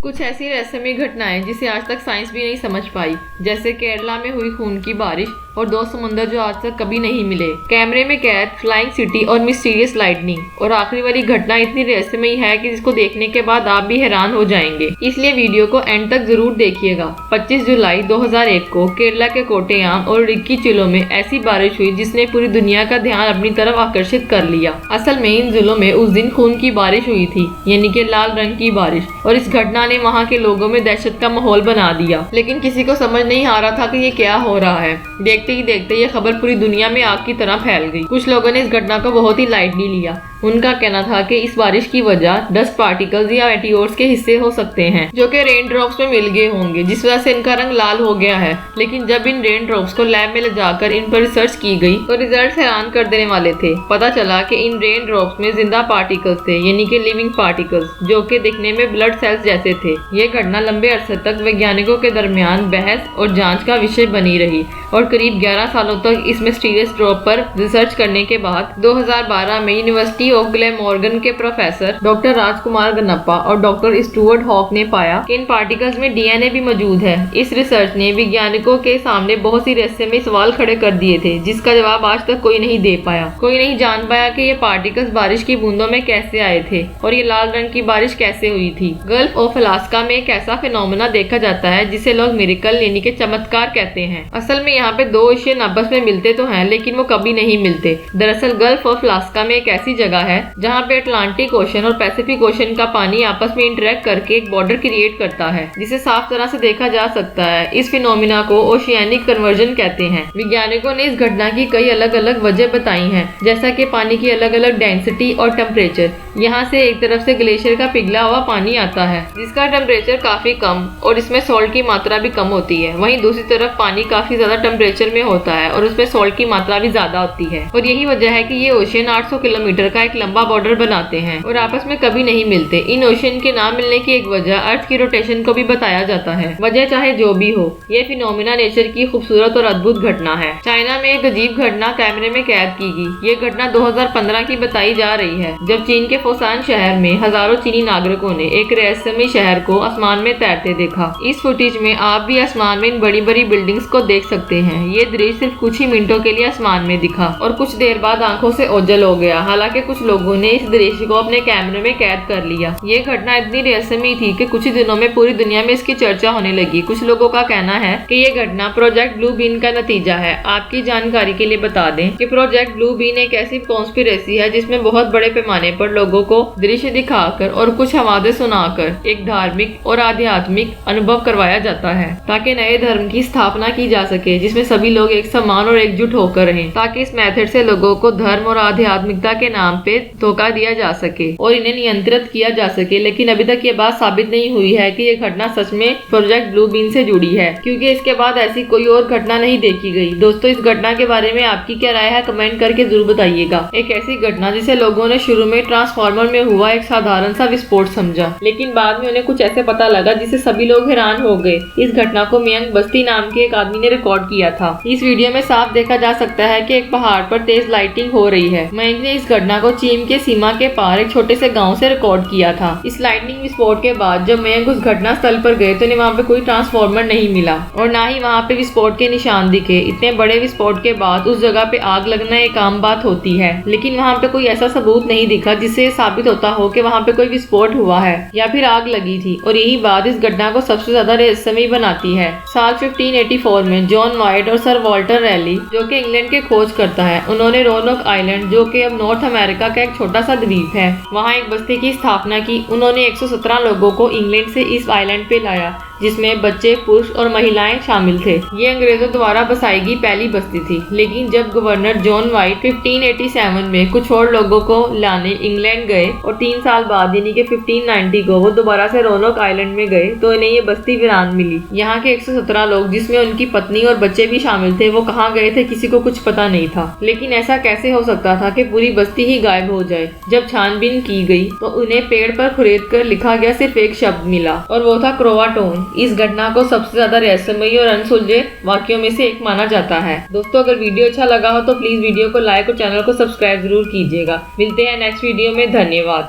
कुछ ऐसी रहस्यमय घटनाएं जिसे आज तक साइंस भी नहीं समझ पाई, जैसे केरला में हुई खून की बारिश और दो समुंदर जो आज तक कभी नहीं मिले, कैमरे में कैद फ्लाइंग सिटी और मिस्टीरियस लाइटनिंग। और आखिरी वाली घटना इतनी रहस्यमयी है कि जिसको देखने के बाद आप भी हैरान हो जाएंगे, इसलिए वीडियो को एंड तक जरूर देखिएगा। 25 जुलाई 2001 को केरला के कोट्टयम और इडुक्की जिलों में ऐसी बारिश हुई जिसने पूरी दुनिया का ध्यान अपनी तरफ आकर्षित कर लिया। असल में इन जिलों में उस दिन खून की बारिश हुई थी, यानी कि लाल रंग की बारिश, और इस घटना ने वहाँ के लोगों में दहशत का माहौल बना दिया। लेकिन किसी को समझ नहीं आ रहा था कि ये क्या हो रहा है। देखते ही देखते ये खबर पूरी दुनिया में आग की तरह फैल गई। कुछ लोगों ने इस घटना को बहुत ही लाइटली लिया। उनका कहना था कि इस बारिश की वजह डस्ट पार्टिकल्स या मेटियोर्स के हिस्से हो सकते हैं, जो कि रेन ड्रॉप्स में मिल गए होंगे, जिस वजह से इनका रंग लाल हो गया है। लेकिन जब इन रेन ड्रॉप्स को लैब में ले जाकर इन पर रिसर्च की गई तो रिजल्ट हैरान कर देने वाले थे। पता चला कि इन रेन ड्रॉप्स में जिंदा पार्टिकल्स थे, यानी कि लिविंग पार्टिकल्स, जो कि दिखने में ब्लड सेल्स जैसे थे। ये घटना लंबे अरसे तक वैज्ञानिकों के दरमियान बहस और जांच का विषय बनी रही और करीब 11 सालों तक इस मिस्टीरियस ड्रॉप पर रिसर्च करने के बाद 2012 में यूनिवर्सिटी ऑफ ग्लैमॉर्गन के प्रोफेसर डॉक्टर राजकुमार गन्नप्पा और डॉक्टर स्टुअर्ट हॉक ने पाया कि इन पार्टिकल्स में डीएनए भी मौजूद है। इस रिसर्च ने वैज्ञानिकों के सामने बहुत सी रहस्यमय सवाल खड़े कर दिए थे, जिसका जवाब आज तक कोई नहीं दे पाया। कोई नहीं जान पाया कि ये पार्टिकल्स बारिश की बूंदों में कैसे आए थे और ये लाल रंग की बारिश कैसे हुई थी। गल्फ ऑफ अलास्का में एक ऐसा फिनोमेना देखा जाता है जिसे लोग मिरेकल यानी कि चमत्कार कहते हैं। असल में यहाँ पे दो ओशियन आपस में मिलते तो हैं, लेकिन वो कभी नहीं मिलते। दरअसल गल्फ ऑफ अलास्का में एक ऐसी जगह है जहाँ पे अटलांटिक ओशन और पैसिफिक ओशन का पानी आपस में इंटरेक्ट करके एक बॉर्डर क्रिएट करता है, जिसे साफ तरह से देखा जा सकता है। इस फिनोमिना को ओशियानिक कन्वर्जन कहते हैं। वैज्ञानिकों ने इस घटना की कई अलग अलग वजह बताई हैं, जैसा कि पानी की अलग अलग डेंसिटी और टेम्परेचर। यहाँ से एक तरफ से ग्लेशियर का पिघला हुआ पानी आता है, जिसका टेम्परेचर काफी कम और इसमें सॉल्ट की मात्रा भी कम होती है। वहीं दूसरी तरफ पानी काफी ज्यादा टेम्परेचर में होता है और उसमें सॉल्ट की मात्रा भी ज्यादा होती है। और यही वजह है कि ये ओशियन 800 किलोमीटर का एक लंबा बॉर्डर बनाते हैं और आपस में कभी नहीं मिलते। इन ओशियन के ना मिलने की एक वजह अर्थ की रोटेशन को भी बताया जाता है। वजह चाहे जो भी हो, ये फिनोमिना नेचर की खूबसूरत और अद्भुत घटना है। चाइना में एक अजीब घटना कैमरे में कैद की गई। ये घटना 2015 की बताई जा रही है, जब चीन के फुसान शहर में हजारों चीनी नागरिकों ने एक रहस्यमय शहर को आसमान में तैरते देखा। इस फुटेज में आप भी आसमान में इन बड़ी बड़ी बिल्डिंग्स को देख सकते हैं। ये दृश्य सिर्फ कुछ ही मिनटों के लिए आसमान में दिखा और कुछ देर बाद आंखों से ओझल हो गया। हालांकि कुछ लोगों ने इस दृश्य को अपने कैमरे में कैद कर लिया। ये घटना इतनी रहस्यमयी थी कि कुछ ही दिनों में पूरी दुनिया में इसकी चर्चा होने लगी। कुछ लोगों का कहना है कि ये घटना प्रोजेक्ट ब्लू बीन का नतीजा है। आपकी जानकारी के लिए बता दें कि प्रोजेक्ट ब्लू बीन एक ऐसी कॉन्स्पिरेसी है जिसमें बहुत बड़े पैमाने पर लोगों को दृश्य दिखाकर और कुछ हवादें सुनाकर एक धार्मिक और आध्यात्मिक अनुभव करवाया जाता है, ताकि नए धर्म की स्थापना की जा सके जिसमें सभी लोग एक समान और एकजुट होकर रहें, ताकि इस मेथड से लोगों को धर्म और आध्यात्मिकता के नाम पे धोखा दिया जा सके और इन्हें नियंत्रित किया जा सके। लेकिन अभी तक ये बात साबित नहीं हुई है कि ये घटना सच में प्रोजेक्ट ब्लू बीन से जुड़ी है, क्योंकि इसके बाद ऐसी कोई और घटना नहीं देखी गई। दोस्तों, इस घटना के बारे में आपकी क्या राय है, कमेंट करके जरूर बताइएगा। एक ऐसी घटना जिसे लोगों ने शुरू में ट्रांसफार्मर में हुआ एक साधारण सा विस्फोट समझा, लेकिन बाद में उन्हें कुछ ऐसे पता लगा जिससे सभी लोग हैरान हो गए। इस घटना को मयंक बस्ती नाम के एक आदमी ने रिकॉर्ड किया था। इस वीडियो में साफ देखा जा सकता है कि एक पहाड़ पर तेज लाइटिंग हो रही है। मयंक ने इस घटना को चीन के सीमा के पार एक छोटे से गांव से रिकॉर्ड किया था। इस लाइटनिंग विस्फोट के बाद जब मयंक उस घटना स्थल पर गए तो उन्हें वहाँ पे कोई ट्रांसफार्मर नहीं मिला और ना ही वहाँ पे विस्फोट के निशान दिखे। इतने बड़े विस्फोट के बाद उस जगह पे आग लगना एक आम बात होती है, लेकिन वहाँ पे कोई ऐसा सबूत नहीं दिखा जिससे साबित होता हो कि वहाँ पे कोई विस्फोट हुआ है या फिर आग लगी थी। और यही बात इस घटना को सबसे ज्यादा रहस्यमयी बनाती है। साल 1584 में जॉन वाइट और सर वॉल्टर रैली, जो कि इंग्लैंड के खोज करता है, उन्होंने रोनोक आइलैंड, जो कि अब नॉर्थ अमेरिका का एक छोटा सा द्वीप है, वहाँ एक बस्ती की स्थापना की। उन्होंने 117 लोगों को इंग्लैंड से इस आइलैंड पे लाया, जिसमें बच्चे, पुरुष और महिलाएं शामिल थे। ये अंग्रेजों द्वारा बसाई गई पहली बस्ती थी। लेकिन जब गवर्नर जॉन वाइट 1587 में कुछ और लोगों को लाने इंग्लैंड गए और 3 साल बाद यानी कि 1590 को वो दोबारा से रोनोक आइलैंड में गए तो इन्हें ये बस्ती वीरान मिली। यहाँ के 117 लोग, जिसमें उनकी पत्नी और बच्चे भी शामिल थे, वो कहाँ गए थे किसी को कुछ पता नहीं था। लेकिन ऐसा कैसे हो सकता था कि पूरी बस्ती ही गायब हो जाए। जब छानबीन की गई तो उन्हें पेड़ पर खुरेद कर लिखा गया सिर्फ एक शब्द मिला और वो था क्रोवाटोन। इस घटना को सबसे ज्यादा रहस्यमयी और अनसुलझे वाक्यों में से एक माना जाता है। दोस्तों, अगर वीडियो अच्छा लगा हो तो प्लीज वीडियो को लाइक और चैनल को सब्सक्राइब जरूर कीजिएगा। मिलते हैं नेक्स्ट वीडियो में। धन्यवाद।